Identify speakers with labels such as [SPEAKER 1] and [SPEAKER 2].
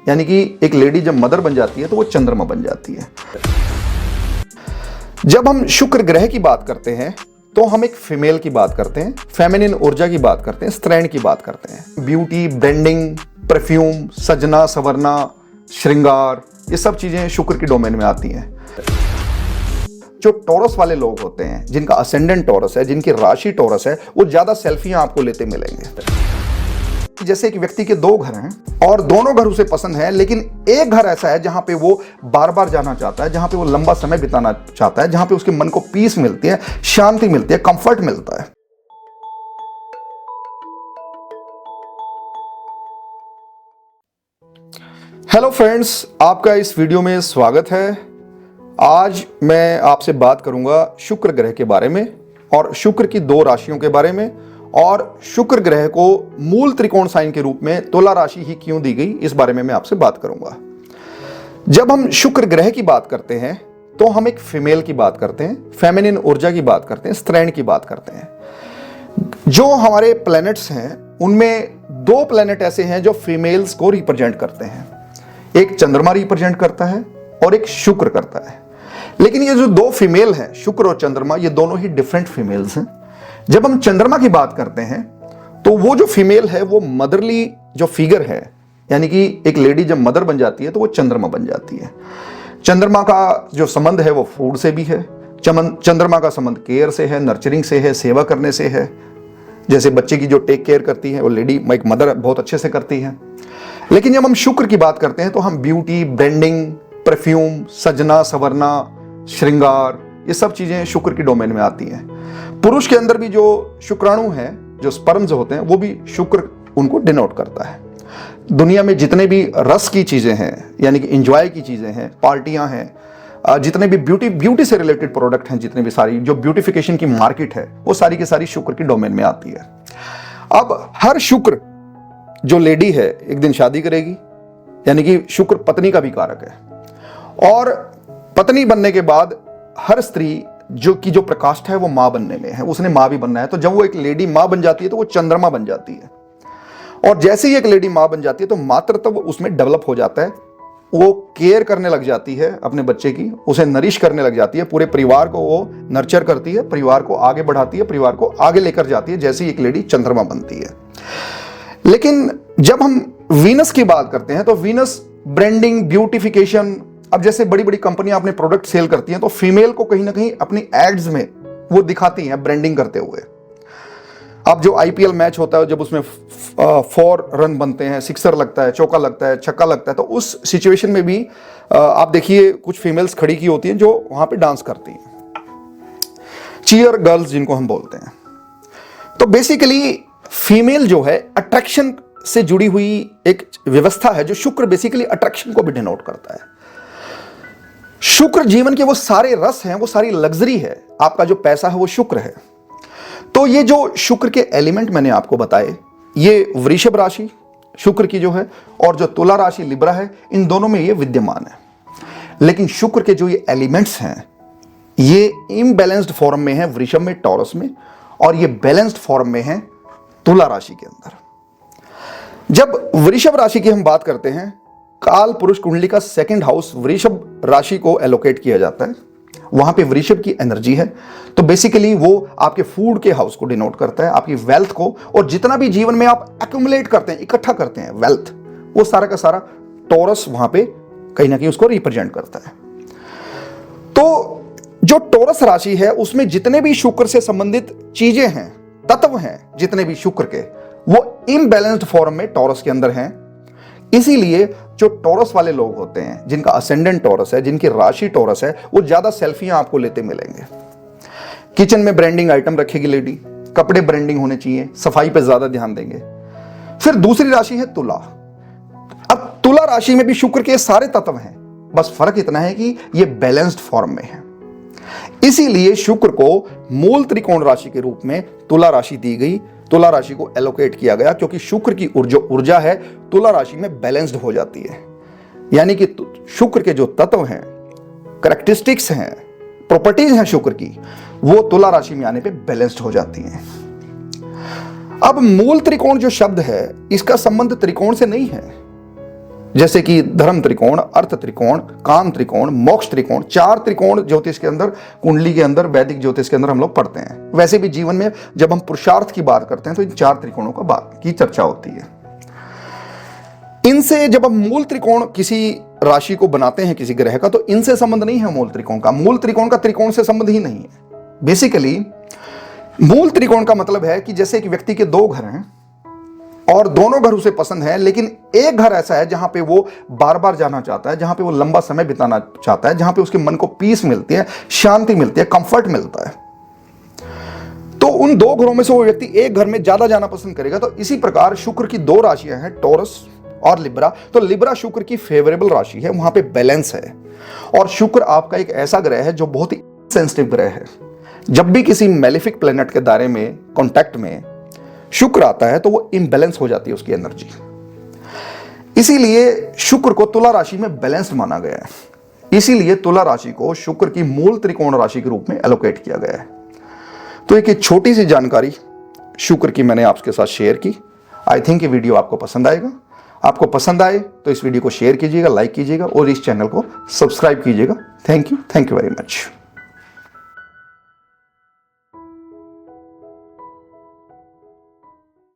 [SPEAKER 1] यानी कि एक लेडी जब मदर बन जाती है तो वो चंद्रमा बन जाती है। जब हम शुक्र ग्रह की बात करते हैं तो हम एक फीमेल की बात करते हैं, फेमिनिन ऊर्जा की बात करते हैं, स्त्रैण की बात करते हैं। ब्यूटी, ब्रांडिंग, परफ्यूम, सजना संवरना, श्रृंगार, ये सब चीजें शुक्र की डोमेन में आती हैं। जो टॉरस वाले लोग होते हैं, जिनका असेंडेंट टॉरस है, जिनकी राशि टॉरस है, वो ज्यादा सेल्फियां आपको लेते मिलेंगे। जैसे एक व्यक्ति के दो घर हैं और दोनों घर उसे पसंद है, लेकिन एक घर ऐसा है जहां पे वो बार बार जाना चाहता है, जहां पे वो लंबा समय बिताना चाहता है, जहां पे उसके मन को पीस मिलती है, शांति मिलती है, कंफर्ट मिलता है। हेलो फ्रेंड्स, आपका इस वीडियो में स्वागत है। आज मैं आपसे बात करूंगा शुक्र ग्रह के बारे में और शुक्र की दो राशियों के बारे में, और शुक्र ग्रह को मूल त्रिकोण साइन के रूप में तुला राशि ही क्यों दी गई, इस बारे में मैं आपसे बात करूंगा। जब हम शुक्र ग्रह की बात करते हैं तो हम एक फीमेल की बात करते हैं, फेमिनिन ऊर्जा की बात करते हैं, स्त्रैण की बात करते हैं। जो हमारे प्लैनेट्स हैं उनमें दो प्लैनेट ऐसे हैं जो फीमेल्स को रिप्रेजेंट करते हैं। एक चंद्रमा रिप्रेजेंट करता है और एक शुक्र करता है। लेकिन ये जो दो फीमेल हैं, शुक्र और चंद्रमा, ये दोनों ही डिफरेंट फीमेल्स हैं। जब हम चंद्रमा की बात करते हैं तो वो जो फीमेल है वो मदरली जो फिगर है, यानी कि एक लेडी जब मदर बन जाती है तो वो चंद्रमा बन जाती है। चंद्रमा का जो संबंध है वो फूड से भी है। चंद्रमा का संबंध केयर से है, नर्चरिंग से है, सेवा करने से है। जैसे बच्चे की जो टेक केयर करती है वो लेडी, एक मदर बहुत अच्छे से करती है। लेकिन जब हम शुक्र की बात करते हैं तो हम ब्यूटी, ब्रांडिंग, परफ्यूम, सजना संवरना, श्रृंगार, ये सब चीजें शुक्र की डोमेन में आती हैं। पुरुष के अंदर भी जो शुक्राणु हैं, जो स्पर्म्स होते हैं, वो भी शुक्र उनको डिनोट करता है। दुनिया में जितने भी रस की चीजें हैं, यानी कि एंजॉय की चीजें हैं, पार्टियां हैं, जितने भी ब्यूटी से रिलेटेड प्रोडक्ट हैं, जितने भी सारी जो ब्यूटिफिकेशन की मार्केट है, वो सारी की सारी शुक्र की डोमेन में आती है। अब हर शुक्र जो लेडी है एक दिन शादी करेगी, यानी कि शुक्र पत्नी का भी कारक है, और पत्नी बनने के बाद हर स्त्री जो प्रकाष्ठ है वो मां बनने में है, उसने मां भी बनना है। तो जब वो एक लेडी मां बन जाती है तो वो चंद्रमा बन जाती है, और जैसे ही एक लेडी मां बन जाती है तो मातृत्व उसमें डेवलप हो जाता है। वो केयर करने लग जाती है अपने बच्चे की, उसे नरिश करने लग जाती है, पूरे परिवार को वो नर्चर करती है, परिवार को आगे बढ़ाती है, परिवार को आगे लेकर जाती है, जैसे ही एक लेडी चंद्रमा बनती है। लेकिन जब हम वीनस की बात करते हैं तो वीनस ब्रांडिंग, ब्यूटिफिकेशन, अब जैसे बड़ी बड़ी कंपनियां अपने प्रोडक्ट सेल करती हैं तो फीमेल को कहीं ना कहीं अपनी एड्स में वो दिखाती हैं ब्रांडिंग करते हुए। अब जो आईपीएल मैच होता है, जब उसमें 4 रन बनते हैं, सिक्सर लगता है, चौका लगता है, छक्का लगता है, तो उस सिचुएशन में भी आप देखिए कुछ फीमेल्स खड़ी की होती हैं जो वहां पे डांस करती हैं, चीयर गर्ल्स जिनको हम बोलते हैं। तो बेसिकली फीमेल जो है अट्रैक्शन से जुड़ी हुई एक व्यवस्था है, जो शुक्र बेसिकली अट्रैक्शन को भी डिनोट करता है। शुक्र जीवन के वो सारे रस हैं, वो सारी लग्जरी है, आपका जो पैसा है वो शुक्र है। तो ये जो शुक्र के एलिमेंट मैंने आपको बताए, ये वृषभ राशि शुक्र की जो है और जो तुला राशि लिब्रा है, इन दोनों में ये विद्यमान है। लेकिन शुक्र के जो ये एलिमेंट्स हैं ये इम्बैलेंस्ड फॉर्म में है वृषभ में, टॉरस में, और ये बैलेंस्ड फॉर्म में है तुला राशि के अंदर। जब वृषभ राशि की हम बात करते हैं, काल पुरुष कुंडली का 2nd हाउस वृषभ राशि को एलोकेट किया जाता है, वहां पे वृषभ की एनर्जी है। तो बेसिकली वो आपके फूड के हाउस को डिनोट करता है, आपकी वेल्थ को, और जितना भी जीवन में आप एक्यूमुलेट करते हैं, इकट्ठा करते हैं वेल्थ, वो सारा का सारा टॉरस वहां पे कहीं ना कहीं उसको रिप्रेजेंट करता है। तो जो टॉरस राशि है उसमें जितने भी शुक्र से संबंधित चीजें हैं, तत्व हैं, जितने भी शुक्र के, वो इम्बैलेंस्ड फॉर्म में टॉरस के अंदर हैं। इसीलिए जो टॉरस वाले लोग होते हैं, जिनका असेंडेंट टॉरस है, जिनकी राशि टॉरस है, वो ज्यादा सेल्फियां आपको लेते मिलेंगे। किचन में ब्रांडिंग आइटम रखेगी लेडी, कपड़े ब्रांडिंग होने चाहिए, सफाई पे ज्यादा ध्यान देंगे। फिर दूसरी राशि है तुला। अब तुला राशि में भी शुक्र के सारे तत्व हैं, बस फर्क इतना है कि ये बैलेंस्ड फॉर्म में है। इसीलिए शुक्र को मूल त्रिकोण राशि के रूप में तुला राशि दी गई, तुला राशि को एलोकेट किया गया, क्योंकि शुक्र की ऊर्जा है तुला राशि में बैलेंस्ड हो जाती है। यानी कि शुक्र के जो तत्व हैं, कैरेक्टरिस्टिक्स हैं, प्रॉपर्टीज हैं शुक्र की, वो तुला राशि में आने पे बैलेंस्ड हो जाती हैं। अब मूल त्रिकोण जो शब्द है, इसका संबंध त्रिकोण से नहीं है। जैसे कि धर्म त्रिकोण, अर्थ त्रिकोण, काम त्रिकोण, मोक्ष त्रिकोण, 4 त्रिकोण ज्योतिष के अंदर, कुंडली के अंदर, वैदिक ज्योतिष के अंदर हम लोग पढ़ते हैं। वैसे भी जीवन में जब हम पुरुषार्थ की बात करते हैं तो इन 4 त्रिकोणों का बात की चर्चा होती है। इनसे जब हम मूल त्रिकोण किसी राशि को बनाते हैं किसी ग्रह का, तो इनसे संबंध नहीं है मूल त्रिकोण का। मूल त्रिकोण का त्रिकोण से संबंध ही नहीं है। बेसिकली मूल त्रिकोण का मतलब है कि जैसे एक व्यक्ति के 2 घर हैं और दोनों घर उसे पसंद है, लेकिन एक घर ऐसा है जहां पे वो बार बार जाना चाहता है, जहां पे वो लंबा समय बिताना चाहता है, जहां पे उसके मन को पीस मिलती है, शांति मिलती है, कंफर्ट मिलता है। तो उन 2 घरों में से वो व्यक्ति एक घर में ज्यादा जाना पसंद करेगा। तो इसी प्रकार शुक्र की 2 राशियां हैं, टॉरस और लिब्रा। तो लिब्रा शुक्र की फेवरेबल राशि है, वहां पे बैलेंस है। और शुक्र आपका एक ऐसा ग्रह है जो बहुत ही सेंसिटिव ग्रह है। जब भी किसी मैलेफिक प्लेनेट के दायरे में, कांटेक्ट में शुक्र आता है तो वो इम्बैलेंस हो जाती है उसकी एनर्जी। इसीलिए शुक्र को तुला राशि में बैलेंस्ड माना गया है। इसीलिए तुला राशि को शुक्र की मूल त्रिकोण राशि के रूप में एलोकेट किया गया है। तो एक छोटी सी जानकारी शुक्र की मैंने आपके साथ शेयर की। आई थिंक ये वीडियो आपको पसंद आएगा। आपको पसंद आए तो इस वीडियो को शेयर कीजिएगा, लाइक कीजिएगा और इस चैनल को सब्सक्राइब कीजिएगा। Thank you very much.